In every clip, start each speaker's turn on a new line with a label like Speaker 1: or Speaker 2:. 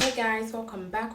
Speaker 1: Hey guys, welcome back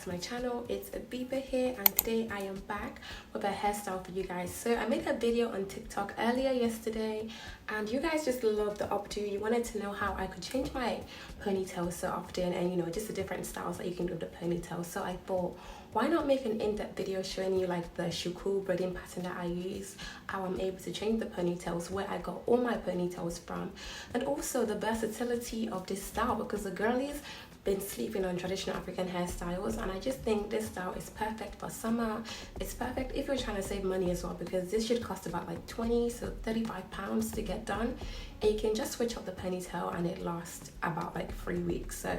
Speaker 1: to my channel. It's Abiba here, and today I am back with a hairstyle for you guys. So I made a video on TikTok earlier yesterday and you guys just loved the updo. You wanted to know how I could change my ponytail so often, and you know, just the different styles that you can do with the ponytail. So I thought, why not make an in-depth video showing you like the Suku braiding pattern that I use, how I'm able to change the ponytails, where I got all my ponytails from, and also the versatility of this style, because the girlies been sleeping on traditional African hairstyles, and I just think this style is perfect for summer. It's perfect if you're trying to save money as well, because this should cost about like 20 to 35 pounds to get done, and you can just switch up the ponytail and it lasts about like 3 weeks. So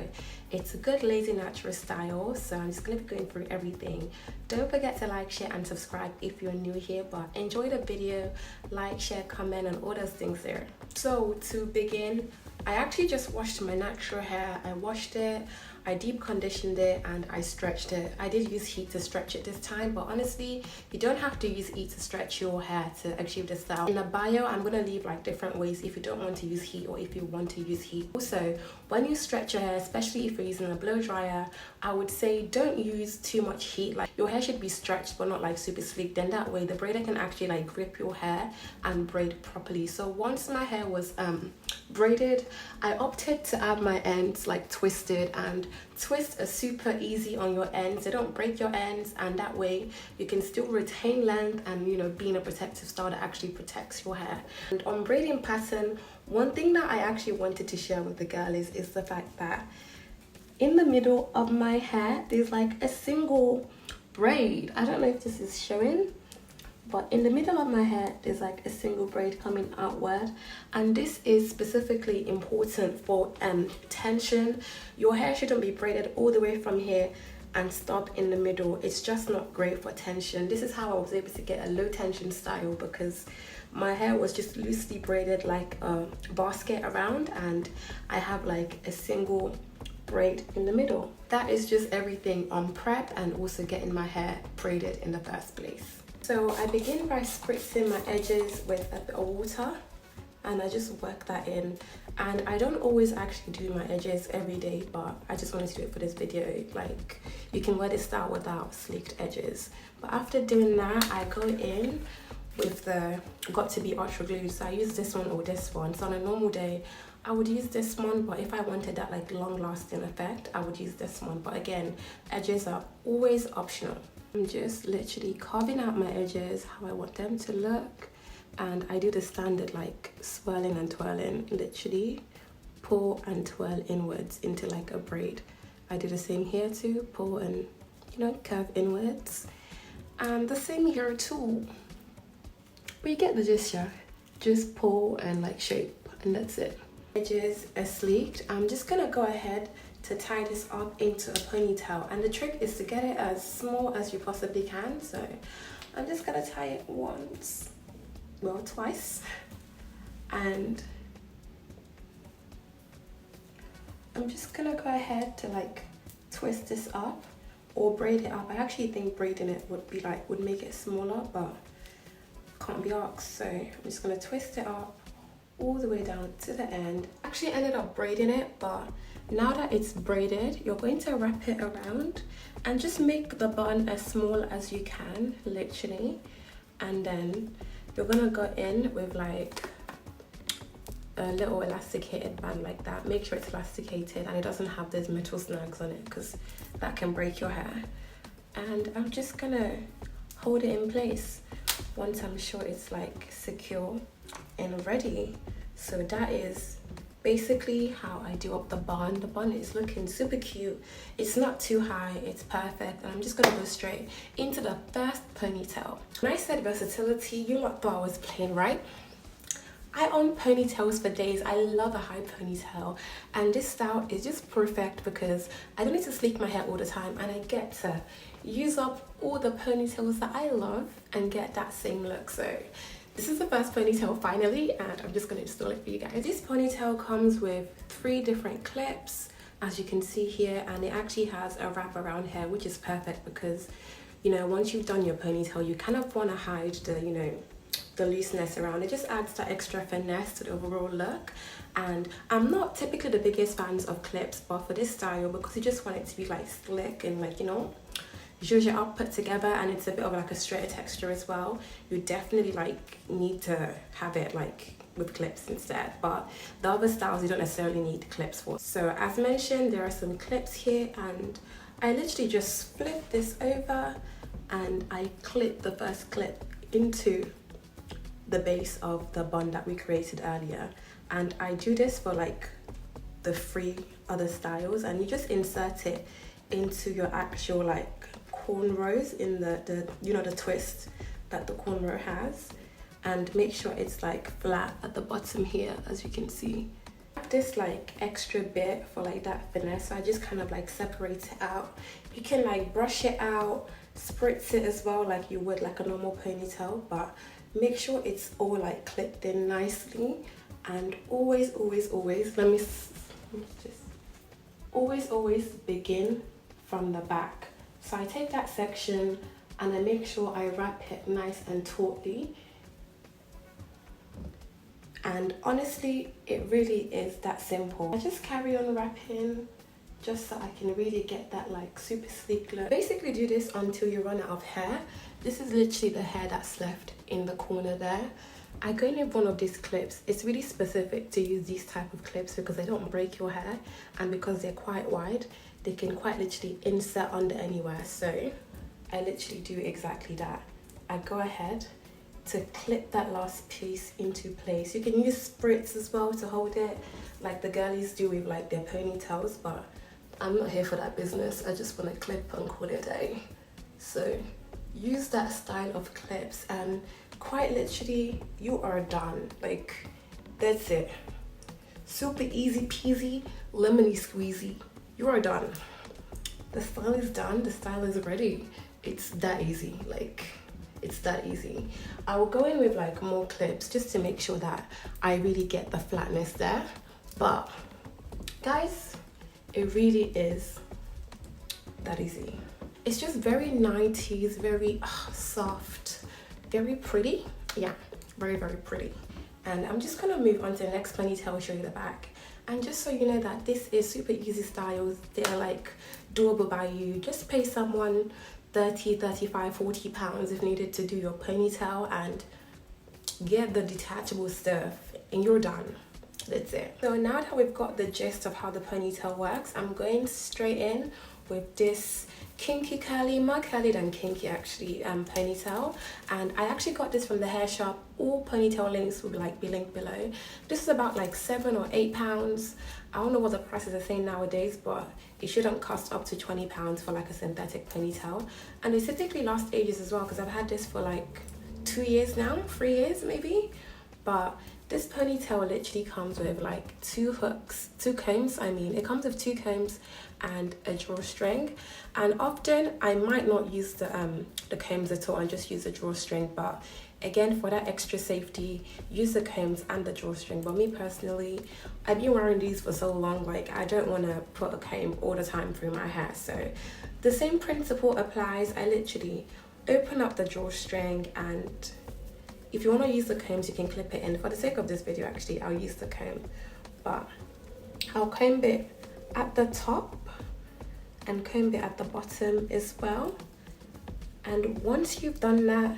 Speaker 1: it's a good lazy natural style. So I'm just going to be going through everything. Don't forget to like, share and subscribe if you're new here, but enjoy the video, like, share, comment and all those things there. So to begin, I actually just washed my natural hair. I washed it, I deep conditioned it, and I stretched it. I did use heat to stretch it this time, but honestly, you don't have to use heat to stretch your hair to achieve this style. In the bio, I'm gonna leave like different ways if you don't want to use heat or if you want to use heat. Also, when you stretch your hair, especially if you're using a blow dryer, I would say don't use too much heat. Like, your hair should be stretched but not like super sleek. Then that way the braider can actually like grip your hair and braid properly. So once my hair was braided, I opted to have my ends like twisted, and twists are super easy on your ends. They don't break your ends, and that way you can still retain length and, you know, be in a protective style that actually protects your hair. And on braiding pattern, one thing that I actually wanted to share with the girlies is the fact that in the middle of my hair there's like a single braid. I don't know if this is showing, but in the middle of my hair there's like a single braid coming outward, and this is specifically important for tension. Your hair shouldn't be braided all the way from here and stop in the middle. It's just not great for tension. This is how I was able to get a low tension style, because my hair was just loosely braided like a basket around, and I have like a single braid in the middle. That is just everything on prep and also getting my hair braided in the first place. So I begin by spritzing my edges with a bit of water, and I just work that in. And I don't always actually do my edges every day, but I just wanted to do it for this video. Like, you can wear this style without sleeked edges. But after doing that, I go in with the got to be ultra glue. So I use this one or this one. So on a normal day I would use this one, but if I wanted that like long lasting effect, I would use this one. But again, edges are always optional. I'm just literally carving out my edges how I want them to look, and I do the standard like swirling and twirling, literally pull and twirl inwards into like a braid. I do the same here too, pull and, you know, curve inwards, and the same here too. But you get the gist, yeah. Just pull and like shape, and that's it. Edges are sleeked. I'm just gonna go ahead to tie this up into a ponytail, and the trick is to get it as small as you possibly can. So I'm just gonna tie it once, well, twice, and I'm just gonna go ahead to like twist this up or braid it up. I actually think braiding it would make it smaller, but can't be asked. So I'm just gonna twist it up all the way down to the end. Actually ended up braiding it, but now that it's braided, you're going to wrap it around and just make the bun as small as you can, literally. And then you're gonna go in with like a little elasticated band like that. Make sure it's elasticated and it doesn't have those metal snags on it, because that can break your hair. And I'm just gonna hold it in place once I'm sure it's like secure and ready. So that is basically how I do up the bun. The bun is looking super cute. It's not too high, it's perfect. And I'm just gonna go straight into the first ponytail. When I said versatility, you lot thought I was playing, right? I own ponytails for days. I love a high ponytail, and this style is just perfect because I don't need to sleek my hair all the time, and I get to use up all the ponytails that I love and get that same look. So This is the first ponytail finally, and I'm just going to install it for you guys. This ponytail comes with 3 different clips, as you can see here, and it actually has a wrap around hair, which is perfect because, you know, once you've done your ponytail, you kind of want to hide the, you know, the looseness around. It just adds that extra finesse to the overall look. And I'm not typically the biggest fans of clips, but for this style, because you just want it to be like slick and like, you know, zhuzh up put together, and it's a bit of like a straighter texture as well, you definitely like need to have it like with clips instead. But the other styles you don't necessarily need clips for. So as mentioned, there are some clips here, and I literally just flip this over and I clip the first clip into the base of the bun that we created earlier. And I do this for like the 3 other styles, and you just insert it into your actual like cornrows in the you know, the twist that the cornrow has, and make sure it's like flat at the bottom here, as you can see. This like extra bit for like that finesse, so I just kind of like separate it out. You can like brush it out, spritz it as well like you would like a normal ponytail, but make sure it's all like clipped in nicely. And always always begin from the back. So I take that section and I make sure I wrap it nice and tautly. And honestly, it really is that simple. I just carry on wrapping just so I can really get that like super sleek look. Basically do this until you run out of hair. This is literally the hair that's left in the corner there. I go in with one of these clips. It's really specific to use these type of clips because they don't break your hair, and because they're quite wide, they can quite literally insert under anywhere. So I literally do exactly that. I go ahead to clip that last piece into place. You can use spritz as well to hold it, like the girlies do with like their ponytails, but I'm not here for that business. I just want to clip and call it a day. So use that style of clips and quite literally you are done. Like, that's it. Super easy peasy, lemony squeezy. You are done. The style is done, the style is ready. It's that easy, like it's that easy. I will go in with like more clips just to make sure that I really get the flatness there. But guys, it really is that easy. It's just very 90s, very soft, very pretty. Yeah, very pretty. And I'm just gonna move on to the next ponytail, show you the back. And just so you know that this is super easy styles, they're like doable by you. Just pay someone 30, 35, 40 pounds if needed to do your ponytail and get the detachable stuff and you're done. That's it. So now that we've got the gist of how the ponytail works, I'm going straight in with this kinky curly, more curly than kinky actually, ponytail. And I actually got this from the hair shop. All ponytail links will be linked below. This is about like £7 or £8. I don't know what the prices are saying nowadays, but it shouldn't cost up to £20 for like a synthetic ponytail. And it typically lasts ages as well, because I've had this for like 2 years now, 3 years maybe. But this ponytail literally comes with like 2 combs. It comes with 2 combs and a drawstring. And often I might not use the combs at all and just use the drawstring, but again, for that extra safety, use the combs and the drawstring. But me personally, I've been wearing these for so long, like I don't want to put a comb all the time through my hair. So the same principle applies. I literally open up the drawstring, and if you want to use the combs, you can clip it in. For the sake of this video, actually, I'll use the comb, but I'll comb it at the top and comb it at the bottom as well. And once you've done that,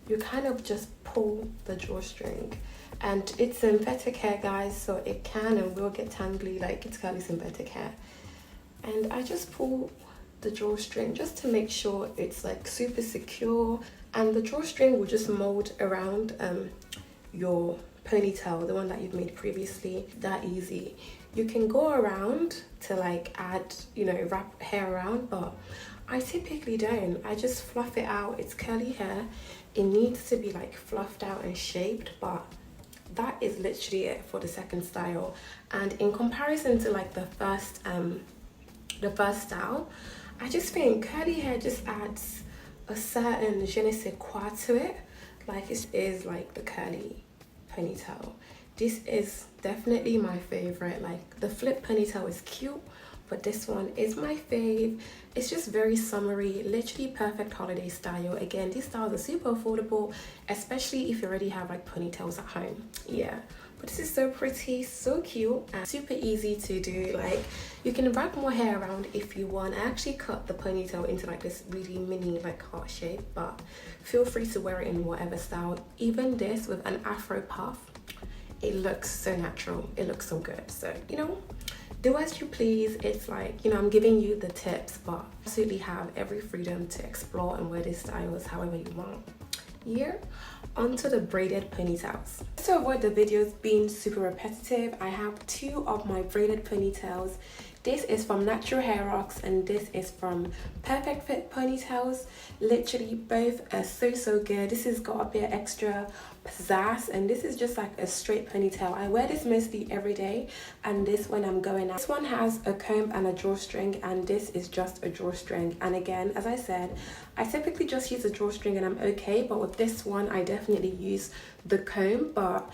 Speaker 1: you kind of just pull the drawstring. And it's synthetic hair, guys, so it can and will get tangly, like it's curly synthetic hair. And I just pull the drawstring just to make sure it's like super secure, and the drawstring will just mold around your ponytail, the one that you've made previously. That easy. You can go around to like add, you know, wrap hair around, but I typically don't. I just fluff it out. It's curly hair, it needs to be like fluffed out and shaped, but that is literally it for the second style. And in comparison to like the first style, I just think curly hair just adds a certain je ne sais quoi to it. Like, this is like the curly ponytail. This is definitely my favorite. Like, the flip ponytail is cute, but this one is my fave. It's just very summery, literally perfect holiday style. Again, these styles are super affordable, especially if you already have like ponytails at home. Yeah, but this is so pretty, so cute, and super easy to do. Like, you can wrap more hair around if you want. I actually cut the ponytail into like this really mini like heart shape, but feel free to wear it in whatever style. Even this with an afro puff, it looks so natural, it looks so good. So, you know, do as you please. It's like, you know, I'm giving you the tips, but absolutely have every freedom to explore and wear these styles however you want. Yeah, onto the braided ponytails. To avoid the videos being super repetitive, I have two of my braided ponytails. This is from Natural Hair Rocks and this is from Perfect Fit Ponytails. Literally both are so good. This has got a bit of extra pizzazz and this is just like a straight ponytail. I wear this mostly every day, and this when I'm going out. This one has a comb and a drawstring, and this is just a drawstring. And again, as I said, I typically just use a drawstring and I'm okay, but with this one I definitely use the comb. But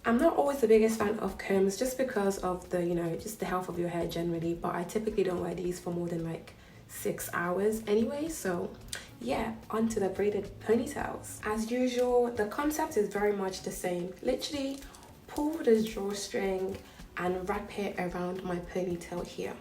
Speaker 1: I'm not always the biggest fan of combs just because of the, you know, just the health of your hair generally, but I typically don't wear these for more than like 6 hours anyway. So yeah, onto the braided ponytails. As usual, the concept is very much the same. Literally pull the drawstring and wrap it around my ponytail here.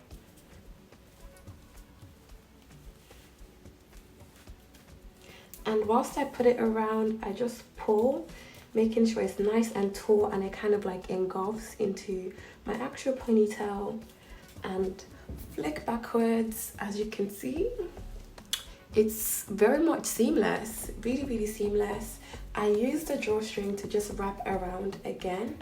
Speaker 1: And whilst I put it around, I just pull, making sure it's nice and tall, and it kind of like engulfs into my actual ponytail, and flick backwards. As you can see, it's very much seamless, really seamless. I use the drawstring to just wrap around again,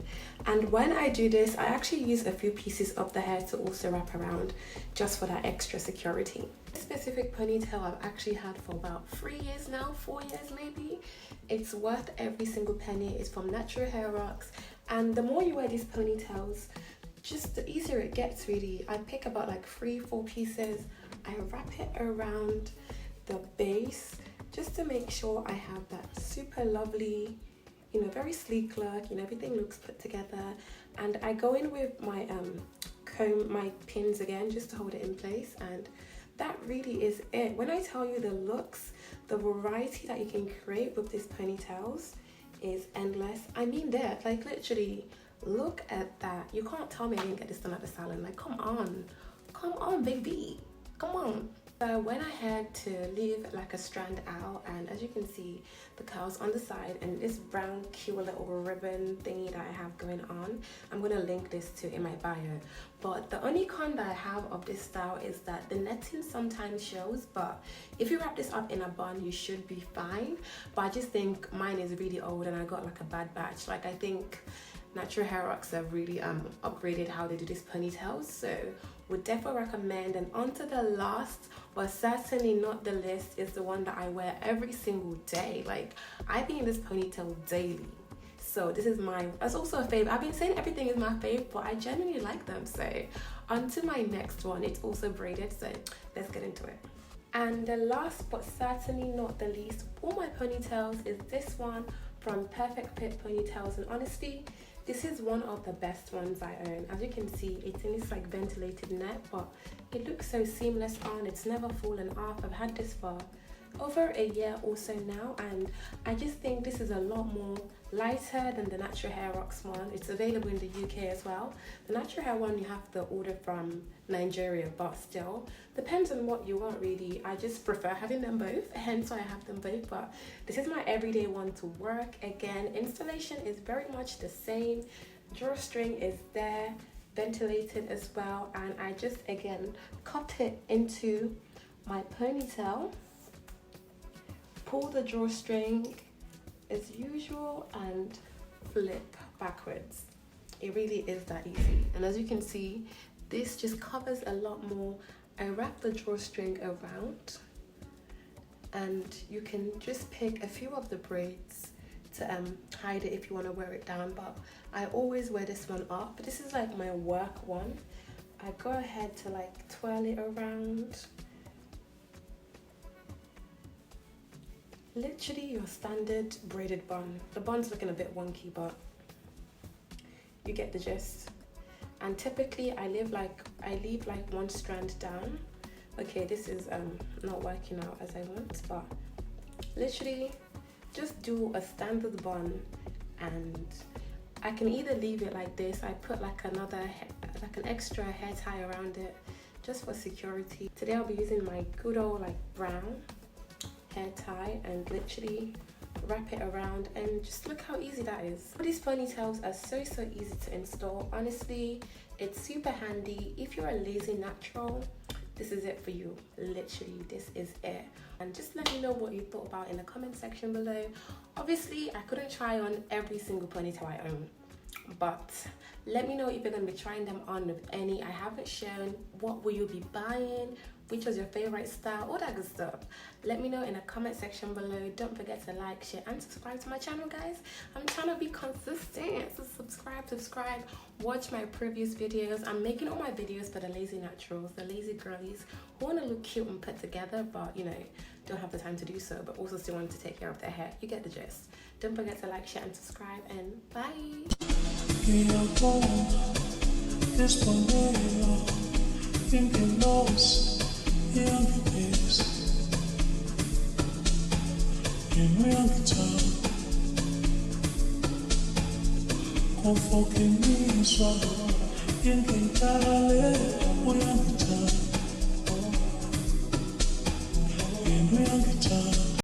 Speaker 1: and when I do this I actually use a few pieces of the hair to also wrap around just for that extra security. This specific ponytail I've actually had for about 3 years now, 4 years maybe. It's worth every single penny. It's from Natural Hair Rocks, and the more you wear these ponytails, just the easier it gets really. I pick about like 3-4 pieces, I wrap it around the base just to make sure I have that super lovely, you know, very sleek look, you know, everything looks put together. And I go in with my comb, my pins again, just to hold it in place, and that really is it. When I tell you the looks, the variety that you can create with these ponytails is endless. I mean that, like literally, look at that. You can't tell me I didn't get this done at the salon. Like, come on baby, come on. So I went ahead to leave like a strand out, and as you can see, the curls on the side and this brown cute little ribbon thingy that I have going on. I'm gonna link this to in my bio. But the only con that I have of this style is that the netting sometimes shows, but if you wrap this up in a bun you should be fine. But I just think mine is really old and I got like a bad batch. Like, I think Natural Hair Rocks have really upgraded how they do these ponytails, so would definitely recommend. And onto the last, but certainly not the least, is the one that I wear every single day. Like, I be in this ponytail daily, so this is mine. That's also a fave. I've been saying everything is my fave, but I genuinely like them. So onto my next one. It's also braided, so let's get into it. And the last but certainly not the least of all my ponytails is this one from Perfect Fit Ponytails, and honestly, this is one of the best ones I own. As you can see, it's in this like ventilated net, but it looks so seamless on. It's never fallen off. I've had this for over a year or so now, and I just think this is a lot more lighter than the Natural Hair Rocks one. It's available in the UK as well. The Natural Hair one you have to order from Nigeria, but still depends on what you want really. I just prefer having them both, hence why I have them both. But this is my everyday one to work. Again, installation is very much the same. Drawstring is there, ventilated as well, and I just again cut it into my ponytail, pull the drawstring as usual, and flip backwards. It really is that easy. And as you can see, this just covers a lot more. I wrap the drawstring around, and you can just pick a few of the braids to hide it if you want to wear it down, but I always wear this one up. This is like my work one. I go ahead to like twirl it around, literally your standard braided bun. The bun's looking a bit wonky, but you get the gist. And typically I leave like one strand down. Okay, this is not working out as I want, but literally just do a standard bun, and I can either leave it like this. I put like an extra hair tie around it just for security. Today I'll be using my good old like brown hair tie and literally wrap it around, and just look how easy that is. These ponytails are so easy to install. Honestly, it's super handy. If you're a lazy natural, this is it for you. Literally, this is it. And just let me know what you thought about in the comment section below. Obviously, I couldn't try on every single ponytail I own, but let me know if you're going to be trying them on with any I haven't shown. What will you be buying? Which was your favorite style? All that good stuff. Let me know in the comment section below. Don't forget to like, share, and subscribe to my channel, guys. I'm trying to be consistent, so subscribe. Watch my previous videos. I'm making all my videos for the lazy naturals, the lazy girlies who want to look cute and put together, but you know, don't have the time to do so, but also still want to take care of their hair. You get the gist. Don't forget to like, share, and subscribe, and bye.
Speaker 2: In real time.